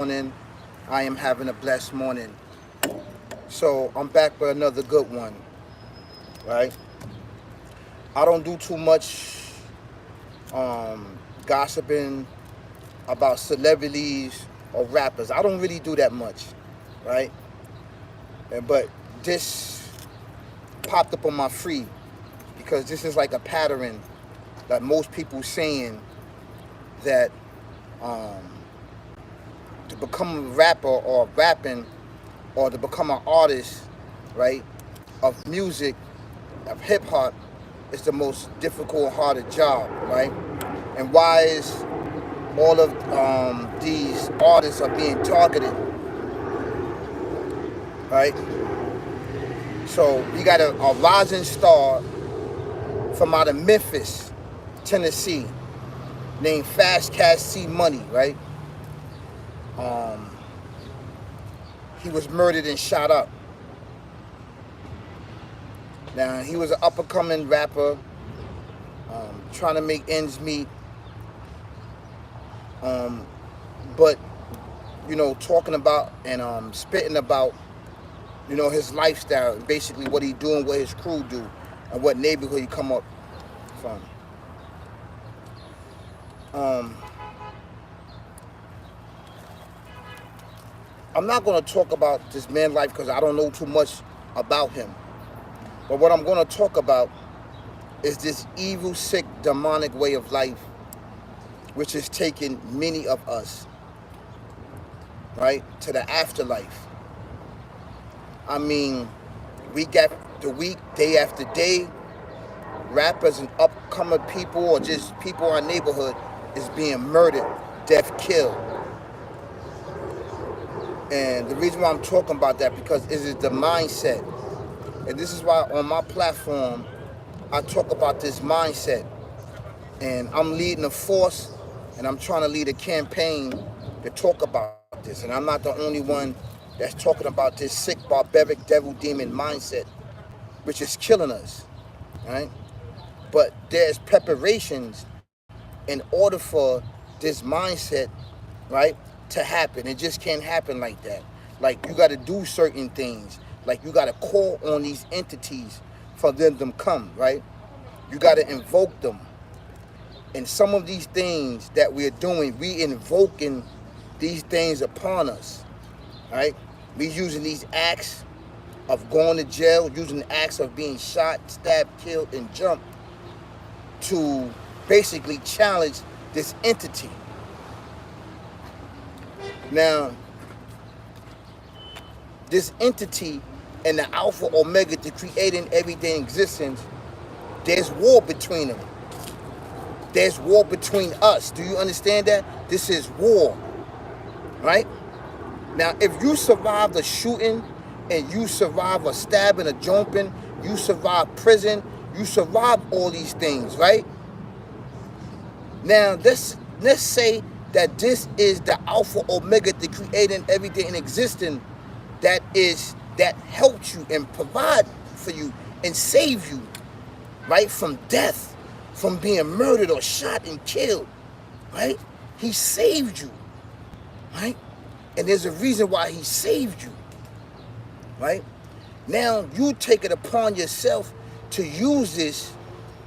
morning. I am having a blessed morning. So I'm back with another good one, right? I don't do too much gossiping about celebrities or rappers. I don't really do that much, right? But this popped up on my feed because this is like a pattern that most people saying that um, to become a rapper or rapping or to become an artist, right, of music, of hip hop, is the most difficult, harder job, right? And why is all of these artists are being targeted, right? So we got a rising star from out of Memphis, Tennessee, named FastCash CMoney, right? He was murdered and shot up. Now, he was an up-and-coming rapper, trying to make ends meet, but, talking about and spitting about, his lifestyle, basically what he doing, what his crew do, and what neighborhood he come up from. I'm not going to talk about this man's life because I don't know too much about him. But what I'm going to talk about is this evil, sick, demonic way of life, which has taken many of us, right, to the afterlife. I mean, week after week, day after day, rappers and upcoming people or just people in our neighborhood is being murdered, death, killed. And the reason why I'm talking about that because it is the mindset. And this is why on my platform, I talk about this mindset. And I'm leading a force and I'm trying to lead a campaign to talk about this. And I'm not the only one that's talking about this sick, barbaric, devil, demon mindset, which is killing us, right? But there's preparations in order for this mindset, right, to happen. It just can't happen like that. Like, you got to do certain things. Like, you got to call on these entities for them to come, right? You got to invoke them. And some of these things that we're doing, we invoking these things upon us, right? We using these acts of going to jail, using acts of being shot, stabbed, killed, and jumped to basically challenge this entity. Now, this entity and the Alpha Omega, the creating everything in existence, there's war between them. There's war between us. Do you understand that? This is war, right? Now, if you survive the shooting and you survive a stabbing, a jumping, you survive prison, you survive all these things, right? Now, let's say that this is the Alpha Omega, the creating everything in existence that helped you and provide for you and save you, right, from death, from being murdered or shot and killed, right? He saved you, right? And there's a reason why he saved you, right? Now you take it upon yourself to use this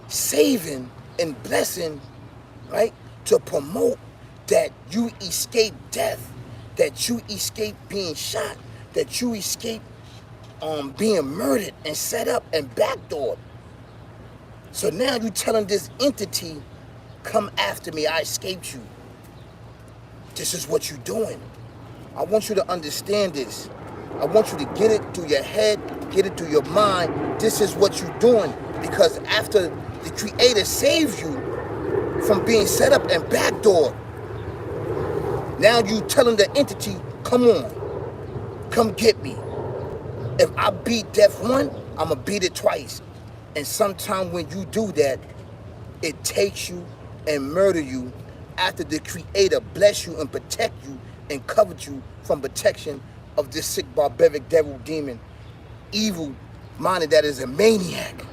saving and blessing, right, to promote that you escape death, that you escape being shot, that you escape being murdered and set up and backdoored. So now you're telling this entity, come after me, I escaped you. This is what you're doing. I want you to understand this. I want you to get it through your head, get it through your mind. This is what you're doing. Because after the Creator saved you from being set up and backdoored, now you telling the entity, come on, come get me. If I beat death one, I'm going to beat it twice. And sometimes when you do that, it takes you and murder you after the Creator bless you and protect you and covered you from protection of this sick, barbaric, devil, demon, evil minded that is a maniac.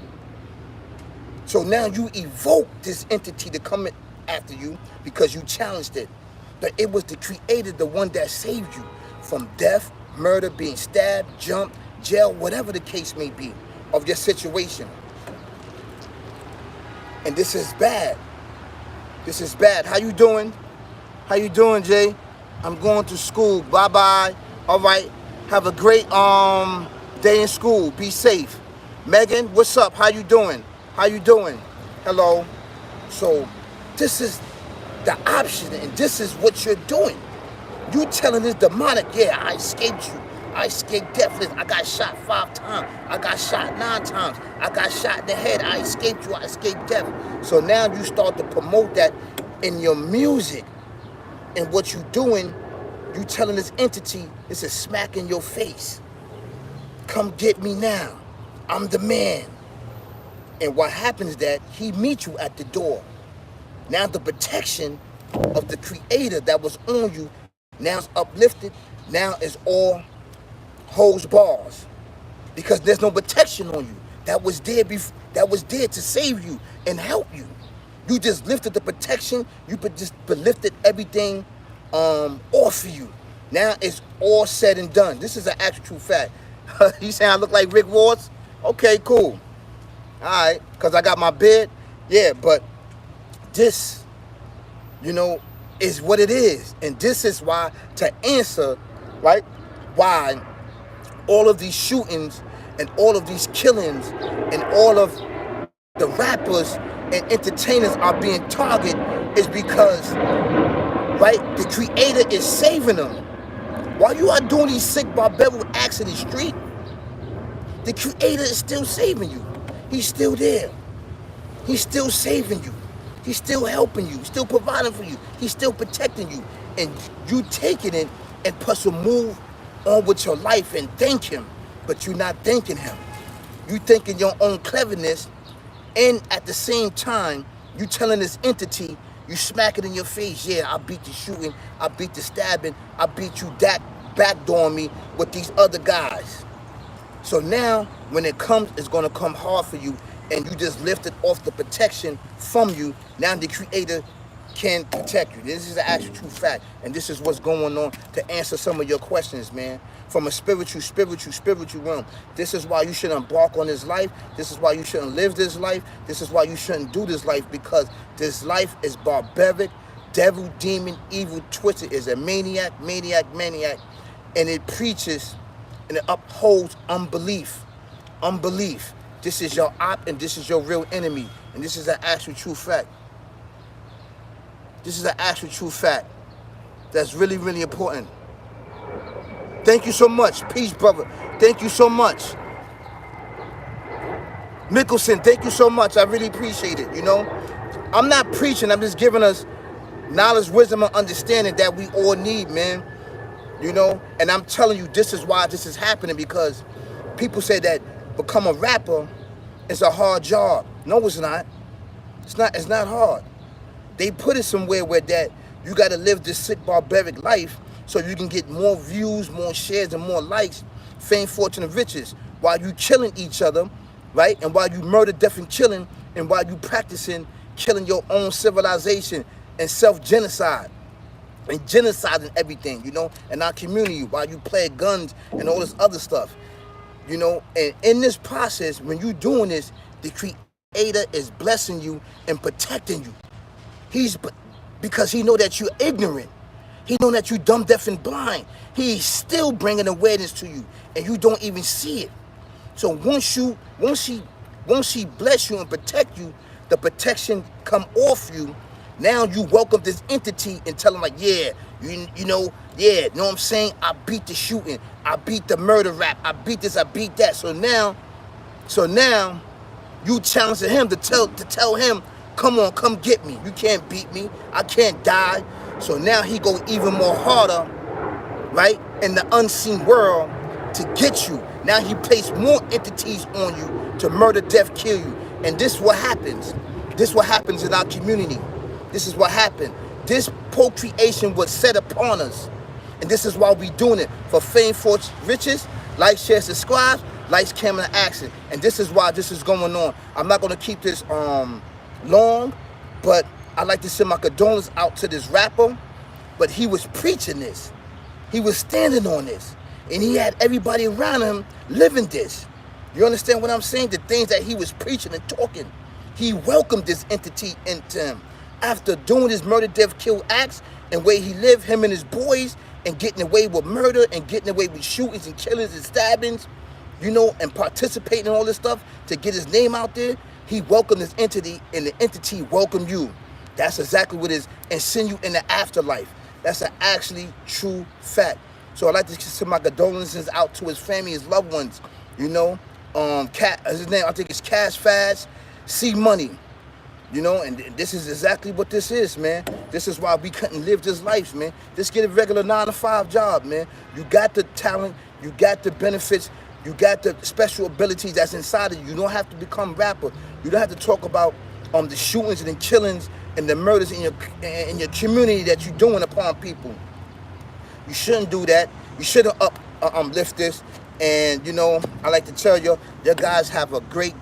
So now you evoke this entity to come after you because you challenged it. But it was the Creator, the one that saved you from death, murder, being stabbed, jumped, jail, whatever the case may be of your situation. And this is bad. This is bad. How you doing? How you doing, Jay? I'm going to school. Bye-bye. All right. Have a great day in school. Be safe. Megan, what's up? How you doing? How you doing? Hello. So this is the option, and this is what you're doing. You telling this demonic, yeah, I escaped you. I escaped death. I got shot 5 times. I got shot 9 times. I got shot in the head. I escaped you. I escaped death. So now you start to promote that in your music. And what you doing, you telling this entity, it's a smack in your face. Come get me now. I'm the man. And what happens is that he meets you at the door. Now the protection of the Creator that was on you now is uplifted. Now it's all holds bars, because there's no protection on you that was there before, that was there to save you and help you. You just lifted the protection. You just lifted everything off of you. Now it's all said and done. This is an actual true fact. You saying I look like Rick Ross? Okay, cool. All right, because I got my beard. Yeah, but this, you know, is what it is. And this is why, to answer, right, why all of these shootings and all of these killings and all of the rappers and entertainers are being targeted is because, right, the Creator is saving them. While you are doing these sick barbaric acts in the street, the Creator is still saving you. He's still there. He's still saving you. He's still helping you, still providing for you. He's still protecting you. And you taking it and plus to move on with your life and thank Him, but you're not thanking Him. You thinking your own cleverness, and at the same time, you telling this entity, you smack it in your face, yeah, I beat the shooting, I beat the stabbing, I beat you that backdooring me with these other guys. So now, when it comes, it's going to come hard for you, and you just lifted off the protection from you. Now the Creator can protect you. This is an actual true fact, and this is what's going on to answer some of your questions, man. From a spiritual realm. This is why you shouldn't embark on this life. This is why you shouldn't live this life. This is why you shouldn't do this life, because this life is barbaric, devil, demon, evil, twisted. Is a maniac, and it preaches and it upholds unbelief. Unbelief. This is your op, and this is your real enemy, and this is an actual true fact. This is an actual true fact that's really, really important. Thank you so much. Peace, brother. Thank you so much. Mickelson, thank you so much. I really appreciate it, you know. I'm not preaching. I'm just giving us knowledge, wisdom, and understanding that we all need, man. You know, and I'm telling you, this is why this is happening, because people say that become a rapper is a hard job. No, it's not. It's not hard. They put it somewhere where that you got to live this sick, barbaric life so you can get more views, more shares, and more likes, fame, fortune, and riches, while you killing each other, right? And while you murder, death, and killing, and while you practicing killing your own civilization and self-genocide and genociding everything, you know, in our community, while you play guns and all this other stuff, you know. And in this process, when you doing this, the Creator is blessing you and protecting you. Because He know that you're ignorant. He know that you dumb, deaf, and blind. He's still bringing awareness to you, and you don't even see it. So once He bless you and protect you, the protection come off you. Now you welcome this entity and tell him, like, yeah, you know what I'm saying? I beat the shooting, I beat the murder rap, I beat this, I beat that. So now you challenge him to tell him, come on, come get me. You can't beat me. I can't die. So now he go even more harder, right, in the unseen world to get you. Now he placed more entities on you to murder, death, kill you. And this is what happens. This is what happens in our community. This is what happened. This procreation was set upon us. And this is why we doing it. For fame, fortune, riches, like, share, subscribe, lights, camera, action. And this is why this is going on. I'm not going to keep this long, but I'd like to send my condolences out to this rapper But he was preaching this. He was standing on this. And he had everybody around him living this. You understand what I'm saying? The things that he was preaching and talking. He welcomed this entity into him. After doing his murder, death, kill acts, and where he lived, him and his boys, and getting away with murder, and getting away with shootings and killings and stabbings, you know, and participating in all this stuff to get his name out there, he welcomed this entity, and the entity welcomed you. That's exactly what it is, and send you in the afterlife. That's an actually true fact. So I'd like to send my condolences out to his family, his loved ones, you know. His name, I think it's FastCash CMoney. You know, and this is exactly what this is, man. This is why we couldn't live this life, man. Just get a regular 9-to-5 job, man. You got the talent, you got the benefits, you got the special abilities that's inside of you. You don't have to become a rapper. You don't have to talk about the shootings and the killings and the murders in your community that you're doing upon people. You shouldn't do that. You shouldn't uplift this. And you know, I like to tell you guys have a great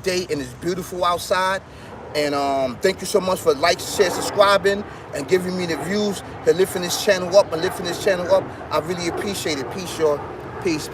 day, and it's beautiful outside. And thank you so much for liking, share, subscribing, and giving me the views to lifting this channel up I really appreciate it. Peace, y'all. Peace.